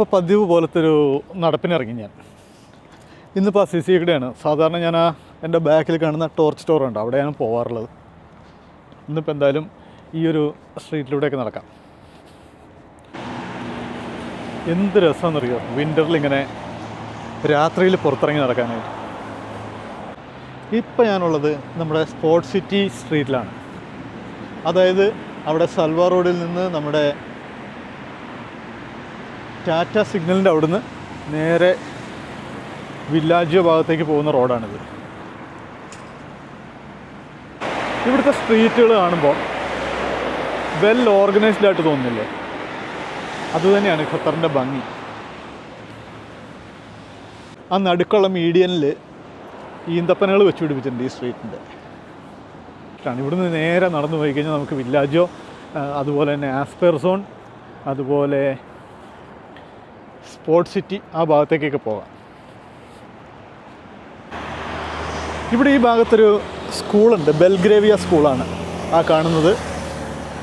ഇപ്പോൾ പതിവ് പോലത്തെ ഒരു നടപ്പിനിറങ്ങി ഞാൻ. ഇന്നിപ്പോൾ CC കൂടെയാണ്. സാധാരണ ഞാൻ എൻ്റെ ബാക്കിൽ കാണുന്ന ടോർച്ച് സ്റ്റോർ ഉണ്ട്, അവിടെയാണ് പോകാറുള്ളത്. ഇന്നിപ്പോൾ എന്തായാലും ഈ ഒരു സ്ട്രീറ്റിലൂടെയൊക്കെ നടക്കാം. എന്ത് രസമാണെന്നറിയോ വിൻ്ററിൽ ഇങ്ങനെ രാത്രിയിൽ പുറത്തിറങ്ങി നടക്കാനായിട്ട്. ഇപ്പം ഞാനുള്ളത് നമ്മുടെ സ്പോർട്സ് സിറ്റി സ്ട്രീറ്റിലാണ്. അതായത് അവിടെ സൽവാർ റോഡിൽ നിന്ന് നമ്മുടെ ടാറ്റ സിഗ്നലിൻ്റെ അവിടുന്ന് നേരെ വില്ലാജിയോ ഭാഗത്തേക്ക് പോകുന്ന റോഡാണിത്. ഇവിടുത്തെ സ്ട്രീറ്റുകൾ കാണുമ്പോൾ വെൽ ഓർഗനൈസ്ഡ് ആയിട്ട് തോന്നുന്നില്ലേ? അതുതന്നെയാണ് ഖത്തറിൻ്റെ ഭംഗി. ആ നടുക്കുള്ള മീഡിയനിൽ ഈന്തപ്പനകൾ വെച്ച് പിടിപ്പിച്ചിട്ടുണ്ട് ഈ സ്ട്രീറ്റിൻ്റെ. ഇവിടുന്ന് നേരെ നടന്നു പോയി കഴിഞ്ഞാൽ നമുക്ക് വില്ലാജോ, അതുപോലെ തന്നെ ആസ്പെർ സോൺ, അതുപോലെ സ്പോർട്സ് സിറ്റി ആ ഭാഗത്തേക്കൊക്കെ പോകാം. ഇവിടെ ഈ ഭാഗത്തൊരു സ്കൂളുണ്ട്, ബെൽഗ്രേവിയ സ്കൂളാണ് ആ കാണുന്നത്.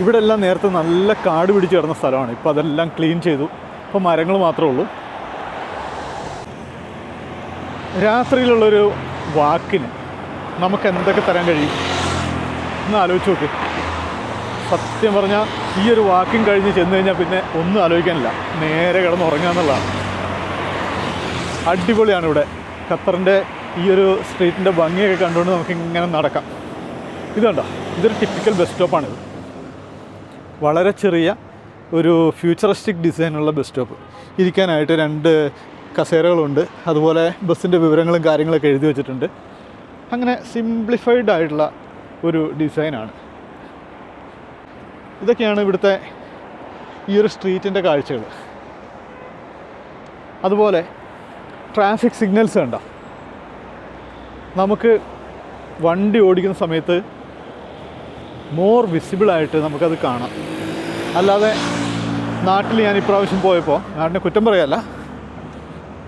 ഇവിടെ എല്ലാം നേരത്തെ നല്ല കാട് പിടിച്ച് കിടന്ന സ്ഥലമാണ്. ഇപ്പോൾ അതെല്ലാം ക്ലീൻ ചെയ്തു. ഇപ്പോൾ മരങ്ങൾ മാത്രമേ ഉള്ളൂ. രാത്രിയിലുള്ളൊരു വാക്കിന് നമുക്ക് എന്തൊക്കെ തരാൻ കഴിയും എന്ന് ആലോചിച്ച് നോക്ക്. സത്യം പറഞ്ഞാൽ ഈ ഒരു വാക്കിങ് കഴിഞ്ഞ് ചെന്ന് കഴിഞ്ഞാൽ പിന്നെ ഒന്നും ആലോചിക്കാനില്ല, നേരെ കിടന്ന് ഉറങ്ങുക എന്നുള്ളതാണ്. അടിപൊളിയാണ് ഇവിടെ. ഖത്തറിൻ്റെ ഈ ഒരു സ്ട്രീറ്റിൻ്റെ ഭംഗിയൊക്കെ കണ്ടുകൊണ്ട് നമുക്ക് ഇങ്ങനെ നടക്കാം. ഇത് കണ്ടോ, ഇതൊരു ടിപ്പിക്കൽ ബസ് സ്റ്റോപ്പാണിത്. വളരെ ചെറിയ ഒരു ഫ്യൂച്ചറിസ്റ്റിക് ഡിസൈനുള്ള ബസ് സ്റ്റോപ്പ്. ഇരിക്കാനായിട്ട് 2 കസേരകളുണ്ട്. അതുപോലെ ബസ്സിൻ്റെ വിവരങ്ങളും കാര്യങ്ങളൊക്കെ എഴുതി വെച്ചിട്ടുണ്ട്. അങ്ങനെ സിംപ്ലിഫൈഡ് ആയിട്ടുള്ള ഒരു ഡിസൈനാണ്. ഇതൊക്കെയാണ് ഇവിടുത്തെ ഈ ഒരു സ്ട്രീറ്റിൻ്റെ കാഴ്ചകൾ. അതുപോലെ ട്രാഫിക് സിഗ്നൽസ് കണ്ടോ, നമുക്ക് വണ്ടി ഓടിക്കുന്ന സമയത്ത് മോർ വിസിബിളായിട്ട് നമുക്കത് കാണാം. അല്ലാതെ നാട്ടിൽ ഞാൻ ഇപ്രാവശ്യം പോയപ്പോൾ, നാടിനെ കുറ്റം പറയല്ല,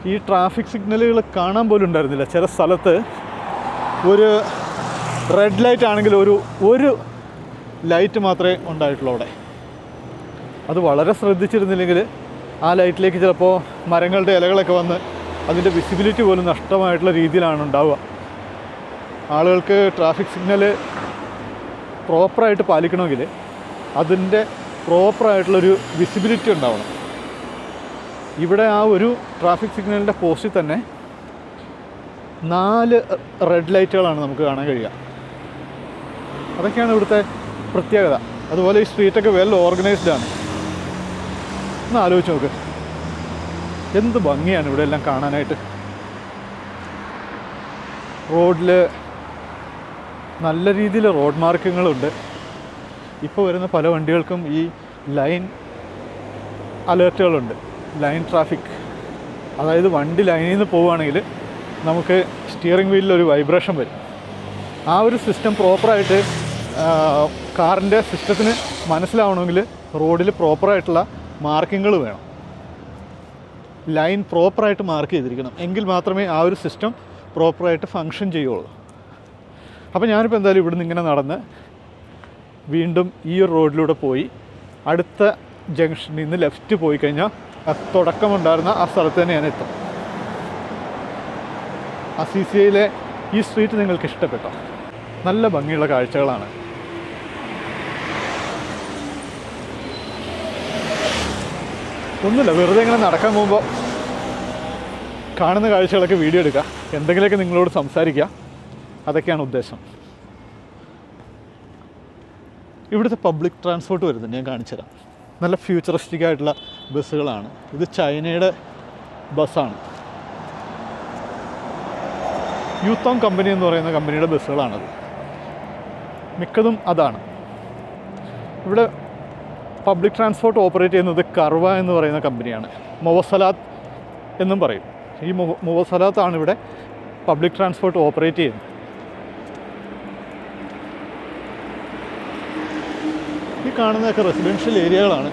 ഈ ട്രാഫിക് സിഗ്നലുകൾ കാണാൻ പോലും ഉണ്ടായിരുന്നില്ല. ചില സ്ഥലത്ത് ഒരു റെഡ് ലൈറ്റ് ആണെങ്കിൽ ഒരു ലൈറ്റ് മാത്രമേ ഉണ്ടായിട്ടുള്ളൂ അവിടെ. അത് വളരെ ശ്രദ്ധിച്ചിരുന്നില്ലെങ്കിൽ ആ ലൈറ്റിലേക്ക് ചിലപ്പോൾ മരങ്ങളുടെ ഇലകളൊക്കെ വന്ന് അതിൻ്റെ വിസിബിലിറ്റി പോലും നഷ്ടമായിട്ടുള്ള രീതിയിലാണ് ഉണ്ടാവുക. ആളുകൾക്ക് ട്രാഫിക് സിഗ്നൽ പ്രോപ്പറായിട്ട് പാലിക്കണമെങ്കിൽ അതിൻ്റെ പ്രോപ്പറായിട്ടുള്ളൊരു വിസിബിലിറ്റി ഉണ്ടാവണം. ഇവിടെ ആ ഒരു ട്രാഫിക് സിഗ്നലിൻ്റെ പോസ്റ്റിൽ തന്നെ 4 റെഡ് ലൈറ്റുകളാണ് നമുക്ക് കാണാൻ കഴിയുക. അതൊക്കെയാണ് ഇവിടുത്തെ പ്രത്യേകത. അതുപോലെ ഈ സ്ട്രീറ്റൊക്കെ വെൽ ഓർഗനൈസ്ഡ് ആണ്. ഒന്ന് ആലോചിച്ച് നോക്ക്, എന്ത് ഭംഗിയാണ് ഇവിടെ എല്ലാം കാണാനായിട്ട്. റോഡിൽ നല്ല രീതിയിൽ റോഡ് മാർക്കിങ്ങുകളുണ്ട്. ഇപ്പോൾ വരുന്ന പല വണ്ടികൾക്കും ഈ ലൈൻ അലേർട്ടുകളുണ്ട്, ലൈൻ ട്രാഫിക്. അതായത് വണ്ടി ലൈനിൽ നിന്ന് പോവുകയാണെങ്കിൽ നമുക്ക് സ്റ്റിയറിംഗ് വീലിലൊരു വൈബ്രേഷൻ വരും. ആ ഒരു സിസ്റ്റം പ്രോപ്പറായിട്ട് കാറിൻ്റെ സിസ്റ്റത്തിന് മനസ്സിലാവണമെങ്കിൽ റോഡിൽ പ്രോപ്പറായിട്ടുള്ള മാർക്കിങ്ങുകൾ വേണം. ലൈൻ പ്രോപ്പറായിട്ട് മാർക്ക് ചെയ്തിരിക്കണം, എങ്കിൽ മാത്രമേ ആ ഒരു സിസ്റ്റം പ്രോപ്പറായിട്ട് ഫങ്ഷൻ ചെയ്യുള്ളൂ. അപ്പോൾ ഞാനിപ്പോൾ എന്തായാലും ഇവിടുന്ന് ഇങ്ങനെ നടന്ന് വീണ്ടും ഈ ഒരു റോഡിലൂടെ പോയി അടുത്ത ജംഗ്ഷനിൽ നിന്ന് ലെഫ്റ്റ് പോയി കഴിഞ്ഞാൽ തുടക്കമുണ്ടായിരുന്ന ആ സ്ഥലത്ത് തന്നെ ഞാൻ എത്തും. CCയിലെ ഈ സ്ട്രീറ്റ് നിങ്ങൾക്ക് ഇഷ്ടപ്പെട്ടോ? നല്ല ഭംഗിയുള്ള കാഴ്ചകളാണ്. ഒന്നുമില്ല, വെറുതെ ഇങ്ങനെ നടക്കാൻ പോകുമ്പോൾ കാണുന്ന കാഴ്ചകളൊക്കെ വീഡിയോ എടുക്കുക, എന്തെങ്കിലുമൊക്കെ നിങ്ങളോട് സംസാരിക്കുക, അതൊക്കെയാണ് ഉദ്ദേശം. ഇവിടുത്തെ പബ്ലിക് ട്രാൻസ്പോർട്ട് വരുന്നുണ്ട്, ഞാൻ കാണിച്ചു തരാം. നല്ല ഫ്യൂച്ചറിസ്റ്റിക് ആയിട്ടുള്ള ബസ്സുകളാണ്. ഇത് ചൈനയുടെ ബസ്സാണ്. യൂത്തോങ് കമ്പനി എന്ന് പറയുന്ന കമ്പനിയുടെ ബസ്സുകളാണത്. മിക്കതും അതാണ്. ഇവിടെ പബ്ലിക് ട്രാൻസ്പോർട്ട് ഓപ്പറേറ്റ് ചെയ്യുന്നത് കർവ എന്ന് പറയുന്ന കമ്പനിയാണ്. മൊവസലാത്ത് എന്നും പറയും. ഈ മൊവസലാത്താണ് ഇവിടെ പബ്ലിക് ട്രാൻസ്പോർട്ട് ഓപ്പറേറ്റ് ചെയ്യുന്നത്. ഈ കാണുന്നതൊക്കെ റെസിഡൻഷ്യൽ ഏരിയകളാണ്.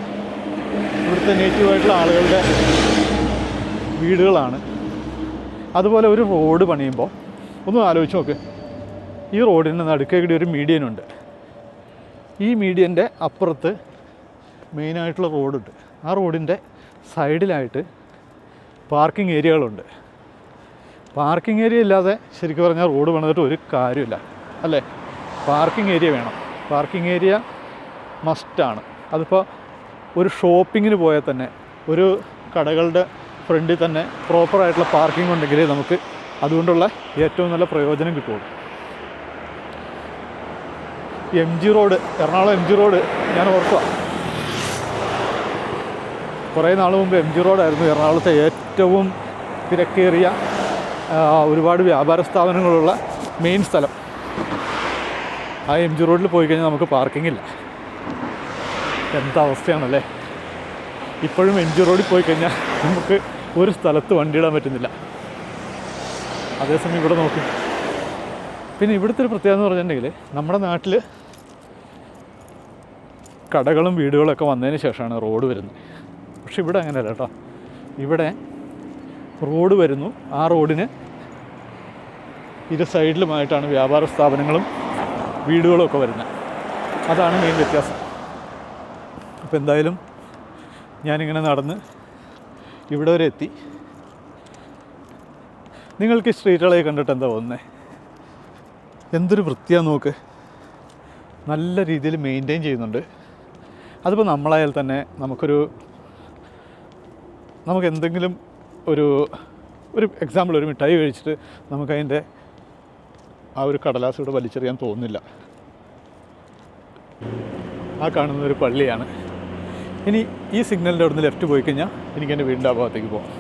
ഇവിടുത്തെ നേറ്റീവായിട്ടുള്ള ആളുകളുടെ വീടുകളാണ്. അതുപോലെ ഒരു റോഡ് പണിയുമ്പോൾ ഒന്ന് ആലോചിച്ച് നോക്ക്, ഈ റോഡിൻ്റെ നടുക്കേക്കൂടി ഒരു മീഡിയനുണ്ട്. ഈ മീഡിയൻ്റെ അപ്പുറത്ത് മെയിനായിട്ടുള്ള റോഡുണ്ട്. ആ റോഡിൻ്റെ സൈഡിലായിട്ട് പാർക്കിംഗ് ഏരിയകളുണ്ട്. പാർക്കിംഗ് ഏരിയ ഇല്ലാതെ ശരിക്കും പറഞ്ഞാൽ റോഡ് പണിതിട്ട് ഒരു കാര്യമില്ല അല്ലേ. പാർക്കിംഗ് ഏരിയ വേണം. പാർക്കിംഗ് ഏരിയ മസ്റ്റാണ്. അതിപ്പോൾ ഒരു ഷോപ്പിങ്ങിന് പോയാൽ തന്നെ ഒരു കടകളുടെ ഫ്രണ്ടിൽ തന്നെ പ്രോപ്പറായിട്ടുള്ള പാർക്കിംഗ് ഉണ്ടെങ്കിലേ നമുക്ക് അതുകൊണ്ടുള്ള ഏറ്റവും നല്ല പ്രയോജനം കിട്ടുള്ളൂ. MG road, Ernakulam MG road ഞാൻ ഓർക്കുക, കുറേ നാൾ മുമ്പ് MG റോഡായിരുന്നു എറണാകുളത്തെ ഏറ്റവും തിരക്കേറിയ ഒരുപാട് വ്യാപാര സ്ഥാപനങ്ങളുള്ള മെയിൻ സ്ഥലം. ആ MG റോഡിൽ പോയി കഴിഞ്ഞാൽ നമുക്ക് പാർക്കിംഗ് ഇല്ല. എന്താ അവസ്ഥയാണല്ലേ. ഇപ്പോഴും MG റോഡിൽ പോയി കഴിഞ്ഞാൽ നമുക്ക് ഒരു സ്ഥലത്ത് വണ്ടി ഇടാൻ പറ്റുന്നില്ല. അതേസമയം ഇവിടെ നോക്കി. പിന്നെ ഇവിടുത്തെ ഒരു പ്രത്യേകത എന്ന് പറഞ്ഞിട്ടുണ്ടെങ്കിൽ നമ്മുടെ നാട്ടിൽ കടകളും വീടുകളൊക്കെ വന്നതിന് ശേഷമാണ് റോഡ് വരുന്നത്. പക്ഷെ ഇവിടെ അങ്ങനെയല്ല കേട്ടോ. ഇവിടെ റോഡ് വരുന്നു, ആ റോഡിന് ഇരു സൈഡിലുമായിട്ടാണ് വ്യാപാര സ്ഥാപനങ്ങളും വീടുകളും ഒക്കെ വരുന്നത്. അതാണ് മെയിൻ വ്യത്യാസം. അപ്പോൾ എന്തായാലും ഞാനിങ്ങനെ നടന്ന് ഇവിടെ വരെ എത്തി. നിങ്ങൾക്ക് ഈ സ്ട്രീറ്റുകളെ കണ്ടിട്ട് എന്താ തോന്നുന്നത്? എന്തൊരു വൃത്തിയാന്ന് നോക്ക്. നല്ല രീതിയിൽ മെയിൻറ്റെയിൻ ചെയ്യുന്നുണ്ട്. അതിപ്പോൾ നമ്മളായാൽ തന്നെ നമുക്ക് എന്തെങ്കിലും ഒരു എക്സാമ്പിൾ, ഒരു മിഠായി കഴിച്ചിട്ട് നമുക്കതിൻ്റെ ആ ഒരു കടലാസ് ഇവിടെ വലിച്ചെറിയാൻ തോന്നുന്നില്ല. ആ കാണുന്നൊരു പള്ളിയാണ്. ഇനി ഈ സിഗ്നലിൻ്റെ അവിടെ നിന്ന് ലെഫ്റ്റ് പോയി കഴിഞ്ഞാൽ എനിക്ക് എൻ്റെ വീടിൻ്റെ ആ ഭാഗത്തേക്ക് പോകാം.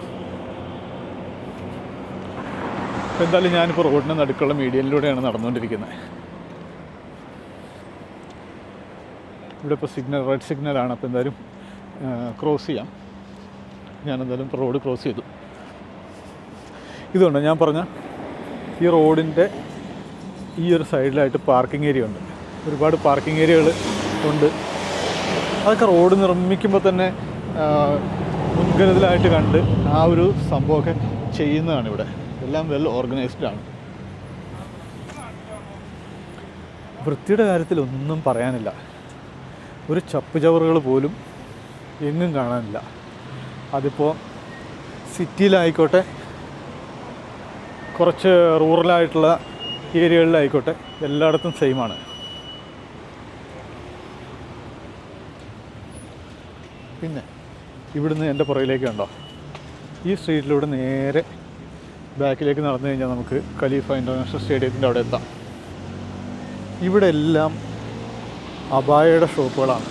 അപ്പോൾ എന്തായാലും ഞാനിപ്പോൾ റോഡിന് നടുക്കുള്ള മീഡിയനിലൂടെയാണ് നടന്നുകൊണ്ടിരിക്കുന്നത്. ഇവിടെ ഇപ്പോൾ സിഗ്നൽ റെഡ് സിഗ്നലാണ്. അപ്പോൾ എന്തായാലും ക്രോസ് ചെയ്യാം. ഞാനെന്തായാലും ഇപ്പോൾ റോഡ് ക്രോസ് ചെയ്തു. ഇതുകൊണ്ട് ഞാൻ പറഞ്ഞ ഈ റോഡിൻ്റെ ഈ ഒരു സൈഡിലായിട്ട് പാർക്കിംഗ് ഏരിയ ഉണ്ട്. ഒരുപാട് പാർക്കിംഗ് ഏരിയകൾ ഉണ്ട്. അതൊക്കെ റോഡ് നിർമ്മിക്കുമ്പോൾ തന്നെ മുൻകരുതലായിട്ട് കണ്ട് ആ ഒരു സംഭവമൊക്കെ ചെയ്യുന്നതാണ്. ഇവിടെ എല്ലാം വെൽ ഓർഗനൈസ്ഡ് ആണ്. വൃത്തിയുടെ കാര്യത്തിലൊന്നും പറയാനില്ല. ഒരു ചപ്പുചവറുകൾ പോലും എങ്ങും കാണാനില്ല. അതിപ്പോൾ സിറ്റിയിലായിക്കോട്ടെ, കുറച്ച് റൂറലായിട്ടുള്ള ഏരിയകളിലായിക്കോട്ടെ, എല്ലായിടത്തും സെയിമാണ്. പിന്നെ ഇവിടുന്ന് എൻ്റെ പുറകിലേക്ക് കണ്ടോ, ഈ സ്ട്രീറ്റിലൂടെ നേരെ ബാക്കിലേക്ക് നടന്നു കഴിഞ്ഞാൽ നമുക്ക് ഖലീഫ ഇൻ്റർനാഷണൽ സ്റ്റേഡിയത്തിൻ്റെ അവിടെ എത്താം. ഇവിടെ എല്ലാം അബായയുടെ ഷോപ്പുകളാണ്.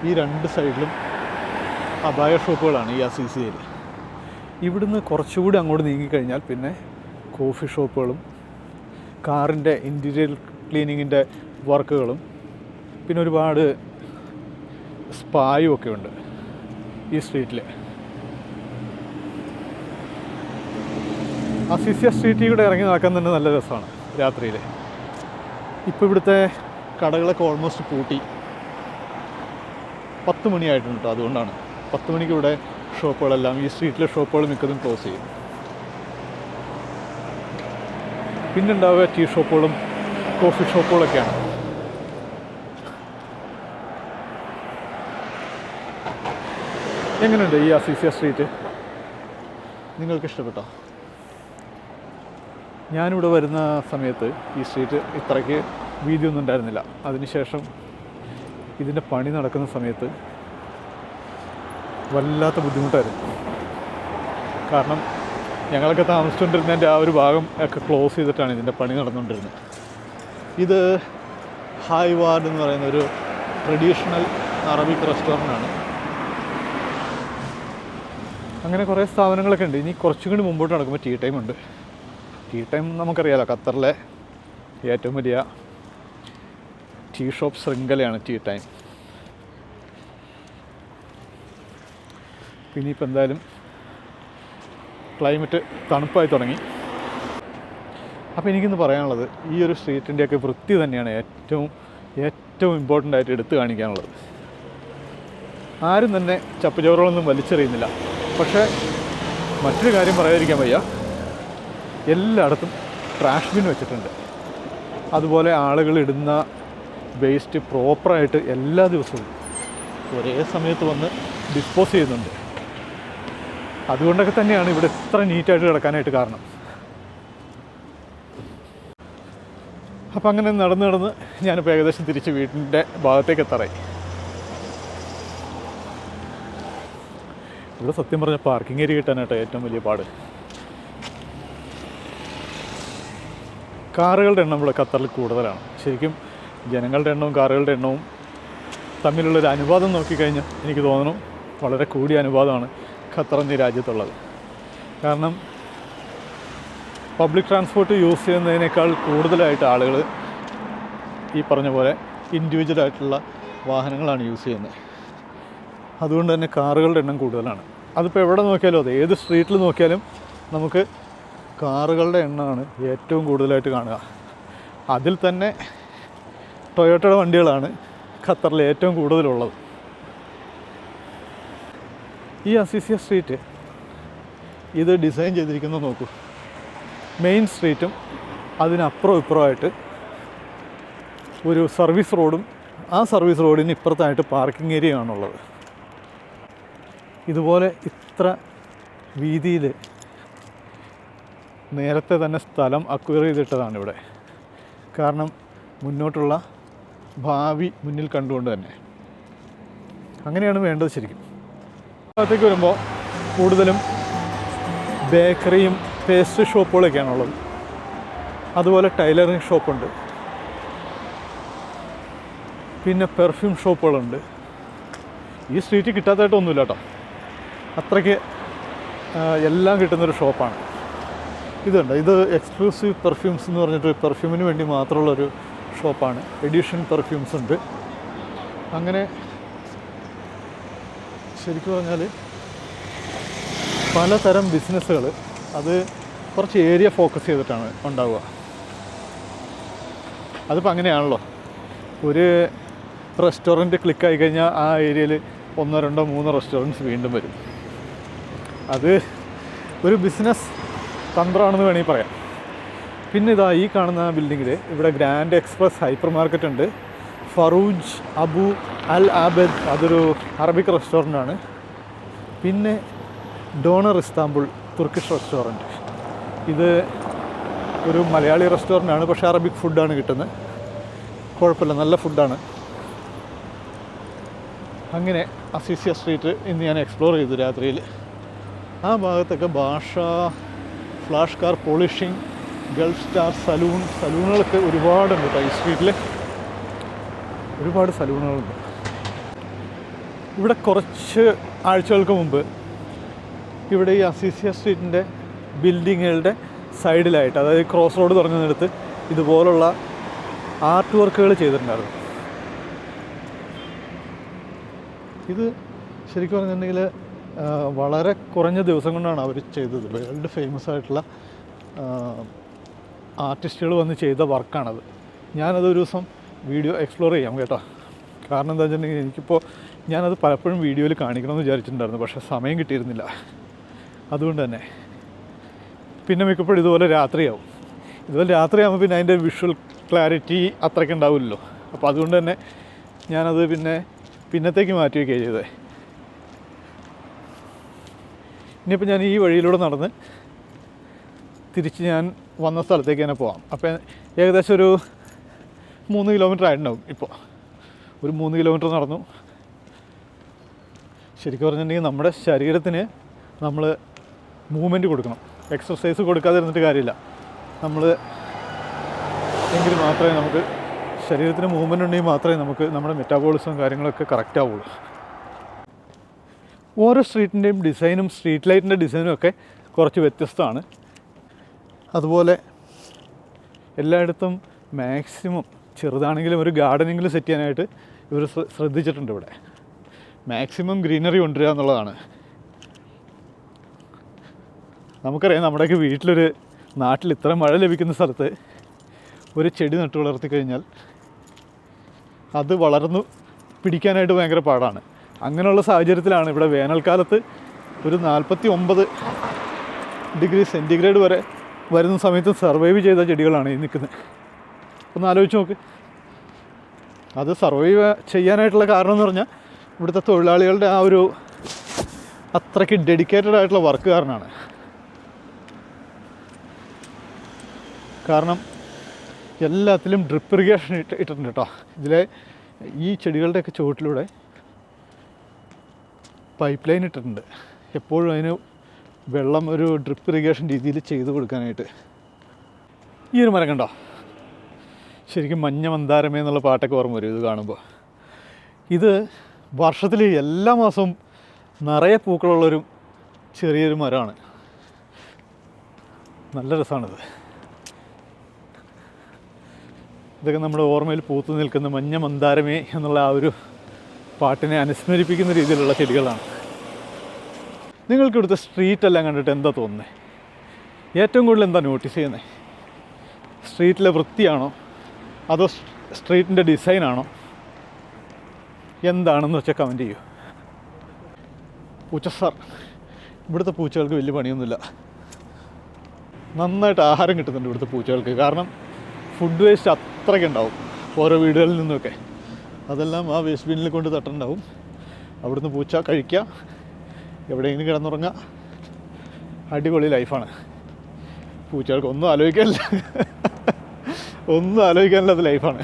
ഈ രണ്ട് സൈഡിലും അബായ ഷോപ്പുകളാണ് ഈ അസീസിയയിൽ. ഇവിടുന്ന് കുറച്ചുകൂടി അങ്ങോട്ട് നീങ്ങിക്കഴിഞ്ഞാൽ പിന്നെ കോഫി ഷോപ്പുകളും കാറിൻ്റെ ഇൻറ്റീരിയർ ക്ലീനിങ്ങിൻ്റെ വർക്കുകളും പിന്നെ ഒരുപാട് സ്പായും ഒക്കെ ഉണ്ട് ഈ സ്ട്രീറ്റിൽ. അസീസിയ സ്ട്രീറ്റിൽ കൂടെ ഇറങ്ങി നടക്കാൻ തന്നെ നല്ല രസമാണ് രാത്രിയിൽ. ഇപ്പോൾ ഇവിടുത്തെ കടകളൊക്കെ ഓൾമോസ്റ്റ് പൂട്ടി. 10 മണിയായിട്ടുണ്ട് കേട്ടോ. അതുകൊണ്ടാണ് 10 മണിക്ക് ഇവിടെ ഷോപ്പുകളെല്ലാം, ഈ സ്ട്രീറ്റിലെ ഷോപ്പുകൾ മിക്കതും ക്ലോസ് ചെയ്യും. പിന്നുണ്ടാവുക ടീ ഷോപ്പുകളും കോഫി ഷോപ്പുകളൊക്കെയാണ്. എങ്ങനെയുണ്ട് ഈ അസീസിയ സ്ട്രീറ്റ്? നിങ്ങൾക്ക് ഇഷ്ടപ്പെട്ടോ? ഞാനിവിടെ വരുന്ന സമയത്ത് ഈ സ്ട്രീറ്റ് ഇത്രയ്ക്ക് വീതിയൊന്നും ഉണ്ടായിരുന്നില്ല. അതിനുശേഷം ഇതിൻ്റെ പണി നടക്കുന്ന സമയത്ത് വല്ലാത്ത ബുദ്ധിമുട്ടായിരുന്നു. കാരണം ഞങ്ങളൊക്കെ താമസിച്ചുകൊണ്ടിരുന്നതിൻ്റെ ആ ഒരു ഭാഗം ഒക്കെ ക്ലോസ് ചെയ്തിട്ടാണ് ഇതിൻ്റെ പണി നടന്നുകൊണ്ടിരുന്നത്. ഇത് ഹായ് വാർഡ് എന്ന് പറയുന്ന ഒരു ട്രഡീഷണൽ അറബിക് റെസ്റ്റോറൻ്റാണ്. അങ്ങനെ കുറേ സ്ഥാപനങ്ങളൊക്കെ ഉണ്ട്. ഇനി കുറച്ചും കൂടി മുമ്പോട്ട് നടക്കുമ്പോൾ ടീ ടൈം ഉണ്ട്. ടീ ടൈം നമുക്കറിയാലോ, ഖത്തറിലെ ഏറ്റവും വലിയ ടീ ഷോപ്പ് ശൃംഖലയാണ് ടീ ടൈം. പിന്നെ ഇപ്പം എന്തായാലും ക്ലൈമറ്റ് തണുപ്പായി തുടങ്ങി. അപ്പോൾ എനിക്കിന്ന് പറയാനുള്ളത് ഈ ഒരു സ്ട്രീറ്റിൻ്റെയൊക്കെ വൃത്തി തന്നെയാണ് ഏറ്റവും ഇമ്പോർട്ടൻ്റ് ആയിട്ട് എടുത്തു കാണിക്കാനുള്ളത്. ആരും തന്നെ ചപ്പുചവറുകളൊന്നും വലിച്ചെറിയുന്നില്ല. പക്ഷേ മറ്റൊരു കാര്യം പറയാതിരിക്കാൻ വയ്യ, എല്ലായിടത്തും ട്രാഷ് ബിൻ വെച്ചിട്ടുണ്ട്. അതുപോലെ ആളുകൾ ഇടുന്ന വേസ്റ്റ് പ്രോപ്പറായിട്ട് എല്ലാ ദിവസവും ഒരേ സമയത്ത് വന്ന് ഡിസ്പോസ് ചെയ്യുന്നുണ്ട്. അതുകൊണ്ടൊക്കെ തന്നെയാണ് ഇവിടെ ഇത്ര നീറ്റായിട്ട് കിടക്കാനായിട്ട് കാരണം. അപ്പം അങ്ങനെ നടന്ന് ഞാനിപ്പോൾ ഏകദേശം തിരിച്ച് വീടിൻ്റെ ഭാഗത്തേക്ക് എത്താറായി. ഇവിടെ സത്യം പറഞ്ഞാൽ പാർക്കിംഗ് ഏരിയ കിട്ടാനായിട്ട് ഏറ്റവും വലിയ പാട്. കാറുകളുടെ എണ്ണം ഇവിടെ ഖത്തറിൽ കൂടുതലാണ്. ശരിക്കും ജനങ്ങളുടെ എണ്ണവും കാറുകളുടെ എണ്ണവും തമ്മിലുള്ളൊരു അനുപാതം നോക്കിക്കഴിഞ്ഞാൽ എനിക്ക് തോന്നുന്നു വളരെ കൂടിയ അനുപാതമാണ് ഖത്തർ എന്നീ രാജ്യത്തുള്ളത്. കാരണം പബ്ലിക് ട്രാൻസ്പോർട്ട് യൂസ് ചെയ്യുന്നതിനേക്കാൾ കൂടുതലായിട്ട് ആളുകൾ ഈ പറഞ്ഞ പോലെ ഇൻഡിവിജ്വലായിട്ടുള്ള വാഹനങ്ങളാണ് യൂസ് ചെയ്യുന്നത്. അതുകൊണ്ട് തന്നെ കാറുകളുടെ എണ്ണം കൂടുതലാണ്. അതിപ്പോൾ എവിടെ നോക്കിയാലും അതെ, ഏത് സ്ട്രീറ്റിൽ നോക്കിയാലും നമുക്ക് കാറുകളുടെ എണ്ണമാണ് ഏറ്റവും കൂടുതലായിട്ട് കാണുക. അതിൽ തന്നെ ടൊയോട്ടയുടെ വണ്ടികളാണ് ഖത്തറിൽ ഏറ്റവും കൂടുതലുള്ളത്. ഈ അസീസിയ സ്ട്രീറ്റ് ഇത് ഡിസൈൻ ചെയ്തിരിക്കുന്നത് നോക്കൂ. മെയിൻ സ്ട്രീറ്റും അതിനപ്പുറം ഇപ്പുറമായിട്ട് ഒരു സർവീസ് റോഡും, ആ സർവീസ് റോഡിന് ഇപ്പുറത്തായിട്ട് പാർക്കിംഗ് ഏരിയ ആണുള്ളത്. ഇതുപോലെ ഇത്ര വീതിയിൽ നേരത്തെ തന്നെ സ്ഥലം അക്വയർ ചെയ്തിട്ടതാണ് ഇവിടെ. കാരണം മുന്നോട്ടുള്ള ഭാവി മുന്നിൽ കണ്ടുകൊണ്ട് തന്നെ അങ്ങനെയാണ് വേണ്ടത് ശരിക്കും. ഭാഗത്തേക്ക് വരുമ്പോൾ കൂടുതലും ബേക്കറിയും പേസ്ട്രി ഷോപ്പുകളൊക്കെയാണുള്ളത്. അതുപോലെ ടൈലറിങ് ഷോപ്പുണ്ട്, പിന്നെ പെർഫ്യൂം ഷോപ്പുകളുണ്ട്. ഈ സ്ട്രീറ്റിൽ കിട്ടാത്തതായിട്ടൊന്നുമില്ല കേട്ടോ, അത്രയ്ക്ക് എല്ലാം കിട്ടുന്നൊരു ഷോപ്പാണ്. ഇതുണ്ട്, ഇത് എക്സ്ക്ലൂസീവ് പെർഫ്യൂംസ് എന്ന് പറഞ്ഞിട്ട് പെർഫ്യൂമിന് വേണ്ടി മാത്രമുള്ളൊരു ഷോപ്പാണ്. എഡിഷൻ പെർഫ്യൂംസ് ഉണ്ട്. അങ്ങനെ ശരിക്കും പറഞ്ഞാൽ പലതരം ബിസിനസ്സുകൾ, അത് കുറച്ച് ഏരിയ ഫോക്കസ് ചെയ്തിട്ടാണ് ഉണ്ടാവുക. അതിപ്പോൾ അങ്ങനെയാണല്ലോ, ഒരു റെസ്റ്റോറൻറ്റ് ക്ലിക്കായി കഴിഞ്ഞാൽ ആ ഏരിയയിൽ 1, 2, 3 റെസ്റ്റോറൻറ്റ്സ് വീണ്ടും വരും. അത് ഒരു ബിസിനസ് തന്ത്രമാണെന്ന് വേണമെങ്കിൽ പറയാം. പിന്നെ ഇതാ ഈ കാണുന്ന ബിൽഡിങ്ങിൽ ഇവിടെ ഗ്രാൻഡ് എക്സ്പ്രസ് ഹൈപ്പർ മാർക്കറ്റ് ഉണ്ട്. ഫറൂജ് അബു അൽ ആബദ്, അതൊരു അറബിക് റെസ്റ്റോറൻ്റാണ്. പിന്നെ ഡോണർ ഇസ്താംബുൾ തുർക്കിഷ് റെസ്റ്റോറൻറ്റ്, ഇത് ഒരു മലയാളി റെസ്റ്റോറൻ്റാണ്, പക്ഷേ അറബിക് ഫുഡാണ് കിട്ടുന്നത്. കുഴപ്പമില്ല, നല്ല ഫുഡാണ്. അങ്ങനെ അസീസിയ സ്ട്രീറ്റ് ഇന്ന് ഞാൻ എക്സ്പ്ലോർ ചെയ്തു രാത്രിയിൽ. ആ ഭാഗത്തൊക്കെ ഭാഷ, flash car polishing, Gulf star സലൂണുകളൊക്കെ ഒരുപാടുണ്ട് കേട്ടോ. ഈ സ്ട്രീറ്റിൽ ഒരുപാട് സലൂണുകളുണ്ട്. ഇവിടെ കുറച്ച് ആഴ്ചകൾക്ക് മുമ്പ് ഇവിടെ ഈ അസീസിയ സ്ട്രീറ്റിൻ്റെ ബിൽഡിങ്ങുകളുടെ സൈഡിലായിട്ട്, അതായത് ക്രോസ് റോഡ് തുടങ്ങുന്നിടത്ത് ഇതുപോലുള്ള ആർട്ട് വർക്കുകൾ ചെയ്തിട്ടുണ്ടായിരുന്നു. ഇത് ശരിക്കും പറഞ്ഞിട്ടുണ്ടെങ്കിൽ വളരെ കുറഞ്ഞ ദിവസം കൊണ്ടാണ് അവർ ചെയ്തത്. വേൾഡ് ഫേമസ് ആയിട്ടുള്ള ആർട്ടിസ്റ്റുകൾ വന്ന് ചെയ്ത വർക്കാണത്. ഞാനതൊരു ദിവസം വീഡിയോ എക്സ്പ്ലോർ ചെയ്യാം കേട്ടോ. കാരണം എന്താ വെച്ചിട്ടുണ്ടെങ്കിൽ എനിക്കിപ്പോൾ ഞാനത് പലപ്പോഴും വീഡിയോയിൽ കാണിക്കണമെന്ന് വിചാരിച്ചിട്ടുണ്ടായിരുന്നു, പക്ഷേ സമയം കിട്ടിയിരുന്നില്ല. അതുകൊണ്ട് തന്നെ പിന്നെ മിക്കപ്പോഴും ഇതുപോലെ രാത്രിയാവും. ഇതുപോലെ രാത്രിയാകുമ്പോൾ പിന്നെ അതിൻ്റെ വിഷ്വൽ ക്ലാരിറ്റി അത്രയ്ക്ക് ഉണ്ടാവില്ലല്ലോ. അപ്പോൾ അതുകൊണ്ട് തന്നെ ഞാനത് പിന്നത്തേക്ക് മാറ്റി വയ്ക്കുകയാണ് ചെയ്തത്. ഇനിയിപ്പോൾ ഞാൻ ഈ വഴിയിലൂടെ നടന്ന് തിരിച്ച് ഞാൻ വന്ന സ്ഥലത്തേക്ക് തന്നെ പോകാം. അപ്പോൾ ഏകദേശം ഒരു 3 കിലോമീറ്റർ ആയിട്ടുണ്ടാവും. ഇപ്പോൾ ഒരു 3 കിലോമീറ്റർ നടന്നു. ശരിക്കും പറഞ്ഞിട്ടുണ്ടെങ്കിൽ നമ്മുടെ ശരീരത്തിന് നമ്മൾ മൂവ്മെൻറ്റ് കൊടുക്കണം. എക്സർസൈസ് കൊടുക്കാതിരുന്നിട്ട് കാര്യമില്ല. നമ്മൾ എങ്കിൽ മാത്രമേ നമുക്ക് ശരീരത്തിന് മൂവ്മെൻറ്റ് ഉണ്ടെങ്കിൽ മാത്രമേ നമുക്ക് നമ്മുടെ മെറ്റാബോളിസം കാര്യങ്ങളൊക്കെ കറക്റ്റ് ആവുള്ളൂ. ഓരോ സ്ട്രീറ്റിൻ്റെയും ഡിസൈനും സ്ട്രീറ്റ് ലൈറ്റിൻ്റെ ഡിസൈനും ഒക്കെ കുറച്ച് വ്യത്യസ്തമാണ്. അതുപോലെ എല്ലായിടത്തും മാക്സിമം ചെറുതാണെങ്കിലും ഒരു ഗാർഡനെങ്കിലും സെറ്റ് ചെയ്യാനായിട്ട് ഇവർ ശ്രദ്ധിച്ചിട്ടുണ്ട്. ഇവിടെ മാക്സിമം ഗ്രീനറി കൊണ്ടുവരിക എന്നുള്ളതാണ്. നമുക്കറിയാം, നമ്മുടെയൊക്കെ വീട്ടിലൊരു നാട്ടിൽ ഇത്ര മഴ ലഭിക്കുന്ന സ്ഥലത്ത് ഒരു ചെടി നട്ടു വളർത്തി കഴിഞ്ഞാൽ അത് വളർന്നു പിടിക്കാനായിട്ട് ഭയങ്കര പാടാണ്. അങ്ങനെയുള്ള സാഹചര്യത്തിലാണ് ഇവിടെ വേനൽക്കാലത്ത് ഒരു 49 ഡിഗ്രി സെൻറ്റിഗ്രേഡ് വരെ വരുന്ന സമയത്ത് സർവൈവ് ചെയ്ത ചെടികളാണ് ഈ നിൽക്കുന്നത്. ഒന്ന് ആലോചിച്ച് നോക്ക്. അത് സർവൈവ് ചെയ്യാനായിട്ടുള്ള കാരണം എന്ന് പറഞ്ഞാൽ ഇവിടുത്തെ തൊഴിലാളികളുടെ ആ ഒരു അത്രയ്ക്ക് ഡെഡിക്കേറ്റഡ് ആയിട്ടുള്ള വർക്ക് കാരണമാണ്. കാരണം എല്ലാത്തിലും ഡ്രിപ്പ് ഇറിഗേഷൻ ഇട്ടിട്ടുണ്ട് കേട്ടോ. ഇതിലെ ഈ ചെടികളുടെയൊക്കെ ചുവട്ടിലൂടെ പൈപ്പ് ലൈൻ ഇട്ടിട്ടുണ്ട്. എപ്പോഴും അതിന് വെള്ളം ഒരു ഡ്രിപ്പ് ഇറിഗേഷൻ രീതിയിൽ ചെയ്ത് കൊടുക്കാനായിട്ട്. ഈ ഒരു മരം കണ്ടോ, ശരിക്കും മഞ്ഞ മന്ദാരമേ എന്നുള്ള പാട്ടൊക്കെ ഓർമ്മ വരും ഇത് കാണുമ്പോൾ. ഇത് വർഷത്തിൽ എല്ലാ മാസവും നിറയെ പൂക്കളുള്ളൊരു ചെറിയൊരു മരമാണ്. നല്ല രസമാണിത്. ഇതൊക്കെ നമ്മുടെ ഓർമ്മയിൽ പൂത്തു നിൽക്കുന്ന മഞ്ഞ മന്ദാരമേ എന്നുള്ള ആ ഒരു പാട്ടിനെ അനുസ്മരിപ്പിക്കുന്ന രീതിയിലുള്ള ചെടികളാണ്. നിങ്ങൾക്ക് ഇവിടുത്തെ സ്ട്രീറ്റെല്ലാം കണ്ടിട്ട് എന്താ തോന്നുന്നത്? ഏറ്റവും കൂടുതൽ എന്താ നോട്ടീസ് ചെയ്യുന്നത്? സ്ട്രീറ്റിലെ വൃത്തിയാണോ അതോ സ്ട്രീറ്റിൻ്റെ ഡിസൈനാണോ? എന്താണെന്ന് വെച്ചാൽ കമൻറ്റ് ചെയ്യൂ. പൂച്ച സാർ, ഇവിടുത്തെ പൂച്ചകൾക്ക് വലിയ പണിയൊന്നുമില്ല. നന്നായിട്ട് ആഹാരം കിട്ടുന്നുണ്ട് ഇവിടുത്തെ പൂച്ചകൾക്ക്. കാരണം ഫുഡ് വേസ്റ്റ് അത്രയ്ക്ക് ഉണ്ടാവും ഓരോ വീടുകളിൽ നിന്നൊക്കെ. അതെല്ലാം ആ വേസ്റ്റ് ബിന്നിൽ കൊണ്ട് തട്ടുണ്ടാവും. അവിടുന്ന് പൂച്ച കഴിക്കുക, എവിടെയെങ്കിലും കിടന്നുറങ്ങുക. അടിപൊളി ലൈഫാണ്. പൂച്ചകൾക്ക് ഒന്നും ആലോചിക്കാനില്ല, ഒന്നും ആലോചിക്കാനില്ലാത്ത ലൈഫാണ്.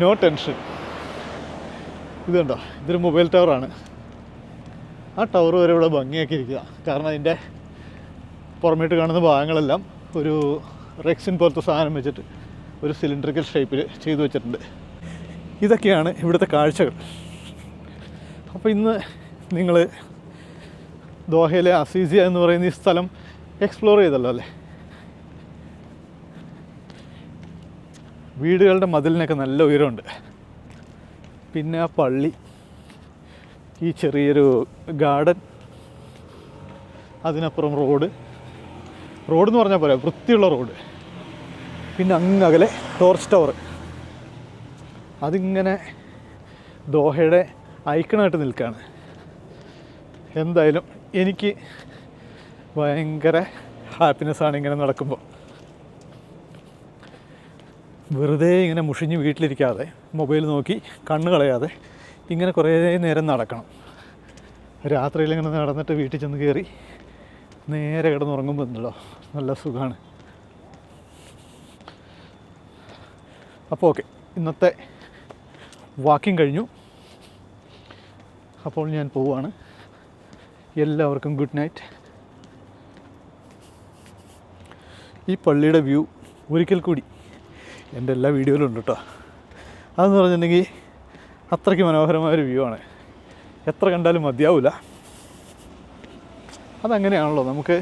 No tension. ഇത് കണ്ടോ, ഇതൊരു മൊബൈൽ ടവറാണ്. ആ ടവർ വരെ ഇവിടെ ഭംഗിയാക്കിയിരിക്കുക. കാരണം അതിൻ്റെ പുറമേട്ട് കാണുന്ന ഭാഗങ്ങളെല്ലാം ഒരു റെക്സിൻ പോലത്തെ സാധനം വെച്ചിട്ട് ഒരു സിലിണ്ടറിക്കൽ ഷേപ്പിൽ ചെയ്തു വെച്ചിട്ടുണ്ട്. ഇതൊക്കെയാണ് ഇവിടുത്തെ കാഴ്ചകൾ. അപ്പോൾ ഇന്ന് നിങ്ങൾ ദോഹയിലെ അസീസിയ എന്ന് പറയുന്ന ഈ സ്ഥലം എക്സ്പ്ലോർ ചെയ്തല്ലോ അല്ലേ? വീടുകളുടെ മതിലിനൊക്കെ നല്ല ഉയരമുണ്ട്. പിന്നെ ആ പള്ളി, ഈ ചെറിയൊരു ഗാർഡൻ, അതിനപ്പുറം റോഡ് എന്ന് പറഞ്ഞാൽ പോരാ, വൃത്തിയുള്ള റോഡ്. പിന്നെ അങ്ങകലെ ടോർച്ച് ടവർ. അതിങ്ങനെ ദോഹയുടെ ഐക്കണായിട്ട് നിൽക്കുകയാണ്. എന്തായാലും എനിക്ക് ഭയങ്കര ഹാപ്പിനെസ്സാണ് ഇങ്ങനെ നടക്കുമ്പോൾ. വെറുതെ ഇങ്ങനെ മുഷിഞ്ഞ് വീട്ടിലിരിക്കാതെ മൊബൈൽ നോക്കി കണ്ണ് കളയാതെ ഇങ്ങനെ കുറേ നേരം നടക്കണം. രാത്രിയിൽ ഇങ്ങനെ നടന്നിട്ട് വീട്ടിൽ ചെന്ന് കയറി നേരെ കിടന്നുറങ്ങുമ്പോൾ ഉണ്ടല്ലോ നല്ല സുഖമാണ്. അപ്പോൾ ഓക്കെ, ഇന്നത്തെ വാക്കിംഗ് കഴിഞ്ഞു. അപ്പോൾ ഞാൻ പോവുകയാണ്. എല്ലാവർക്കും ഗുഡ് നൈറ്റ്. ഈ പള്ളിയുടെ വ്യൂ ഒരിക്കൽ കൂടി എൻ്റെ എല്ലാ വീഡിയോയിലും ഉണ്ട് കേട്ടോ. അതെന്ന് പറഞ്ഞിട്ടുണ്ടെങ്കിൽ അത്രയ്ക്ക് മനോഹരമായൊരു വ്യൂ ആണ്. എത്ര കണ്ടാലും മതിയാവില്ല. അതങ്ങനെയാണല്ലോ, നമുക്ക്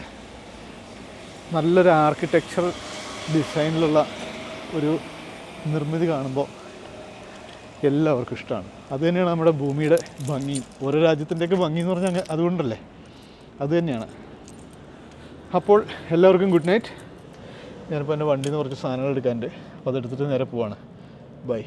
നല്ലൊരു ആർക്കിടെക്ചർ ഡിസൈനിലുള്ള ഒരു നിർമ്മിതി കാണുമ്പോൾ എല്ലാവർക്കും ഇഷ്ടമാണ്. അതുതന്നെയാണ് നമ്മുടെ ഭൂമിയുടെ ഭംഗി. ഓരോ രാജ്യത്തിൻ്റെയൊക്കെ ഭംഗി എന്ന് പറഞ്ഞാൽ അതുകൊണ്ടല്ലേ, അതുതന്നെയാണ്. അപ്പോൾ എല്ലാവർക്കും ഗുഡ് നൈറ്റ്. ഞാനിപ്പോൾ എൻ്റെ വണ്ടിയിൽ നിന്ന് കുറച്ച് സാധനങ്ങൾ എടുക്കാനുണ്ട്. അപ്പോൾ അതെടുത്തിട്ട് നേരെ പോവാണ്. ബൈ.